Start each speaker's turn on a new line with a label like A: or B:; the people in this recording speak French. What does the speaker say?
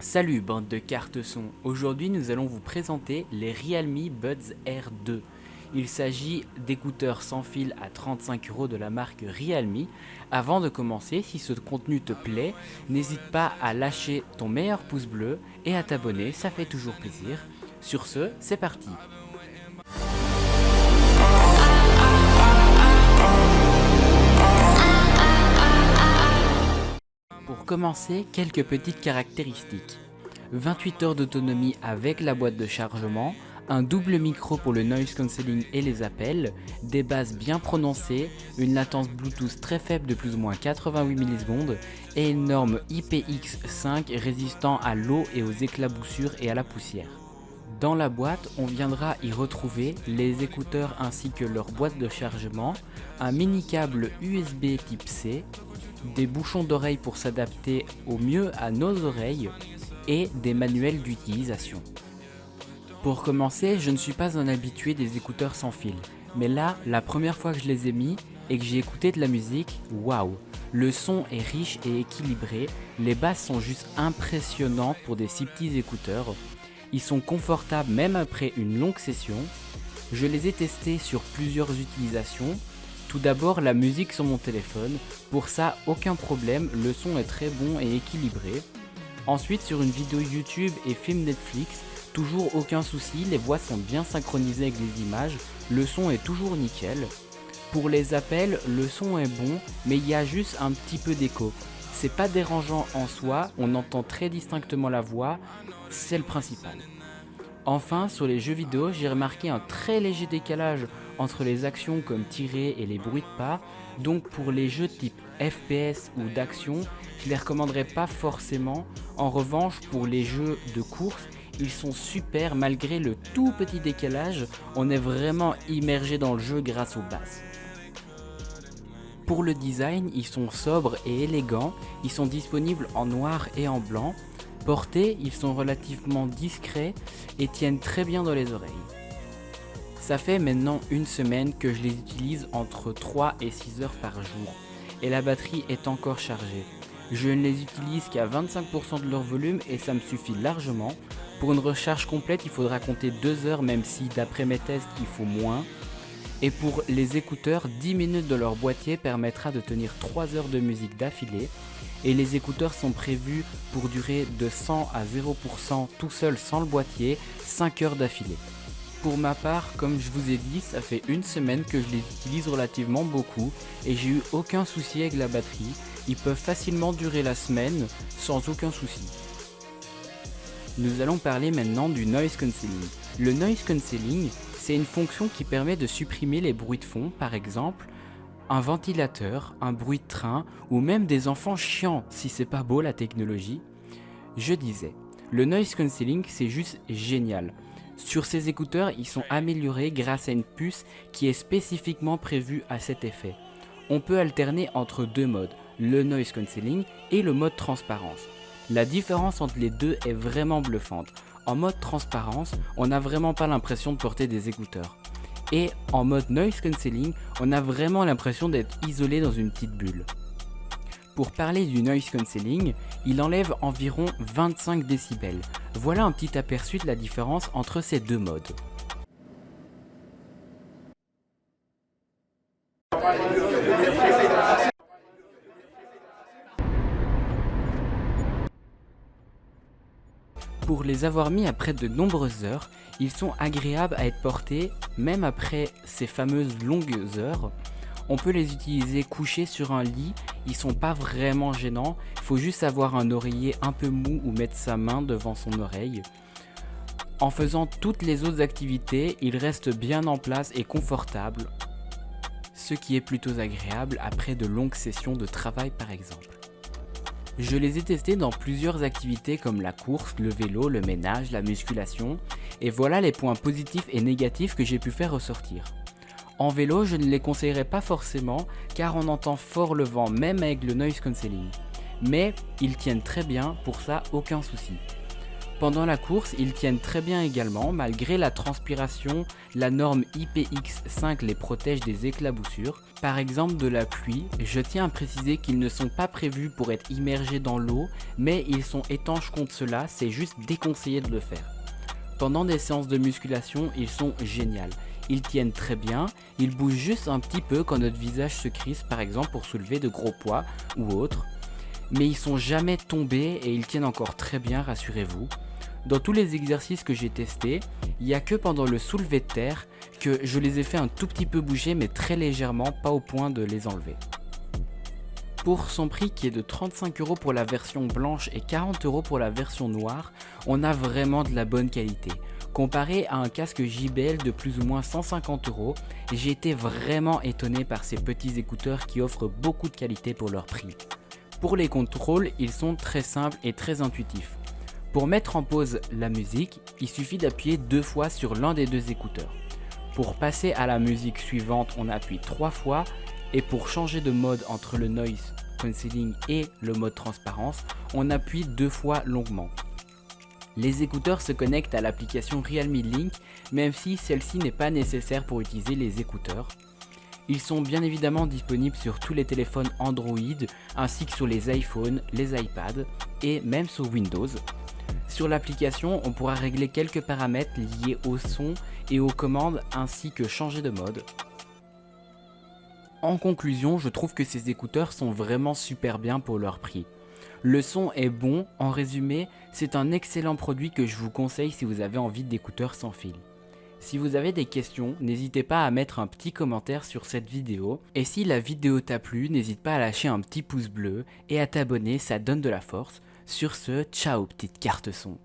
A: Salut bande de cartes son, aujourd'hui nous allons vous présenter les Realme Buds Air 2. Il s'agit d'écouteurs sans fil à 35 € de la marque Realme. Avant de commencer, si ce contenu te plaît, n'hésite pas à lâcher ton meilleur pouce bleu et à t'abonner, ça fait toujours plaisir. Sur ce, c'est parti. Pour commencer, quelques petites caractéristiques. 28 heures d'autonomie avec la boîte de chargement, un double micro pour le noise cancelling et les appels, des basses bien prononcées, une latence Bluetooth très faible de plus ou moins 88 millisecondes et une norme IPX5 résistant à l'eau et aux éclaboussures et à la poussière. Dans la boîte, on viendra y retrouver les écouteurs ainsi que leur boîte de chargement, un mini câble USB type C, des bouchons d'oreilles pour s'adapter au mieux à nos oreilles et des manuels d'utilisation. Pour commencer, je ne suis pas un habitué des écouteurs sans fil, mais là, la première fois que je les ai mis et que j'ai écouté de la musique, waouh! Le son est riche et équilibré, les basses sont juste impressionnantes pour des si petits écouteurs, ils sont confortables même après une longue session. Je les ai testés sur plusieurs utilisations. Tout d'abord, la musique sur mon téléphone, pour ça aucun problème, le son est très bon et équilibré. Ensuite, sur une vidéo YouTube et film Netflix, toujours aucun souci, les voix sont bien synchronisées avec les images, le son est toujours nickel. Pour les appels, le son est bon, mais il y a juste un petit peu d'écho. C'est pas dérangeant en soi, on entend très distinctement la voix, c'est le principal. Enfin, sur les jeux vidéo, j'ai remarqué un très léger décalage entre les actions comme tirer et les bruits de pas, donc pour les jeux type FPS ou d'action, je les recommanderais pas forcément. En revanche, pour les jeux de course, ils sont super malgré le tout petit décalage, on est vraiment immergé dans le jeu grâce aux basses. Pour le design, ils sont sobres et élégants, ils sont disponibles en noir et en blanc. Portés, ils sont relativement discrets et tiennent très bien dans les oreilles. Ça fait maintenant une semaine que je les utilise entre 3 et 6 heures par jour et la batterie est encore chargée. Je ne les utilise qu'à 25% de leur volume et ça me suffit largement. Pour une recharge complète, il faudra compter 2 heures même si d'après mes tests il faut moins. Et pour les écouteurs, 10 minutes de leur boîtier permettra de tenir 3 heures de musique d'affilée. Et les écouteurs sont prévus pour durer de 100 à 0% tout seul sans le boîtier, 5 heures d'affilée. Pour ma part, comme je vous ai dit, ça fait une semaine que je les utilise relativement beaucoup et j'ai eu aucun souci avec la batterie. Ils peuvent facilement durer la semaine sans aucun souci. Nous allons parler maintenant du noise cancelling. Le noise cancelling, c'est une fonction qui permet de supprimer les bruits de fond, par exemple un ventilateur, un bruit de train ou même des enfants chiants si c'est pas beau la technologie. Je disais, le noise cancelling c'est juste génial. Sur ces écouteurs, ils sont améliorés grâce à une puce qui est spécifiquement prévue à cet effet. On peut alterner entre deux modes, le noise cancelling et le mode transparence. La différence entre les deux est vraiment bluffante. En mode transparence, on n'a vraiment pas l'impression de porter des écouteurs. Et en mode noise cancelling, on a vraiment l'impression d'être isolé dans une petite bulle. Pour parler du noise cancelling, il enlève environ 25 décibels. Voilà un petit aperçu de la différence entre ces deux modes. Pour les avoir mis après de nombreuses heures, ils sont agréables à être portés, même après ces fameuses longues heures. On peut les utiliser couchés sur un lit, ils sont pas vraiment gênants, il faut juste avoir un oreiller un peu mou ou mettre sa main devant son oreille. En faisant toutes les autres activités, ils restent bien en place et confortables, ce qui est plutôt agréable après de longues sessions de travail par exemple. Je les ai testés dans plusieurs activités comme la course, le vélo, le ménage, la musculation, et voilà les points positifs et négatifs que j'ai pu faire ressortir. En vélo, je ne les conseillerais pas forcément car on entend fort le vent même avec le noise cancelling, mais ils tiennent très bien, pour ça aucun souci. Pendant la course, ils tiennent très bien également, malgré la transpiration, la norme IPX5 les protège des éclaboussures. Par exemple de la pluie, je tiens à préciser qu'ils ne sont pas prévus pour être immergés dans l'eau, mais ils sont étanches contre cela, c'est juste déconseillé de le faire. Pendant des séances de musculation, ils sont géniaux. Ils tiennent très bien, ils bougent juste un petit peu quand notre visage se crispe par exemple pour soulever de gros poids ou autre. Mais ils sont jamais tombés et ils tiennent encore très bien, rassurez-vous. Dans tous les exercices que j'ai testés, il n'y a que pendant le soulevé de terre que je les ai fait un tout petit peu bouger mais très légèrement, pas au point de les enlever. Pour son prix qui est de 35 € pour la version blanche et 40 € pour la version noire, on a vraiment de la bonne qualité. Comparé à un casque JBL de plus ou moins 150 €, j'ai été vraiment étonné par ces petits écouteurs qui offrent beaucoup de qualité pour leur prix. Pour les contrôles, ils sont très simples et très intuitifs. Pour mettre en pause la musique, il suffit d'appuyer 2 fois sur l'un des 2 écouteurs. Pour passer à la musique suivante, on appuie 3 fois et pour changer de mode entre le noise cancelling et le mode transparence, on appuie 2 fois longuement. Les écouteurs se connectent à l'application Realme Link, même si celle-ci n'est pas nécessaire pour utiliser les écouteurs. Ils sont bien évidemment disponibles sur tous les téléphones Android, ainsi que sur les iPhones, les iPads et même sur Windows. Sur l'application, on pourra régler quelques paramètres liés au son et aux commandes ainsi que changer de mode. En conclusion, je trouve que ces écouteurs sont vraiment super bien pour leur prix. Le son est bon, en résumé, c'est un excellent produit que je vous conseille si vous avez envie d'écouteurs sans fil. Si vous avez des questions, n'hésitez pas à mettre un petit commentaire sur cette vidéo. Et si la vidéo t'a plu, n'hésite pas à lâcher un petit pouce bleu et à t'abonner, ça donne de la force. Sur ce, ciao petite carte son.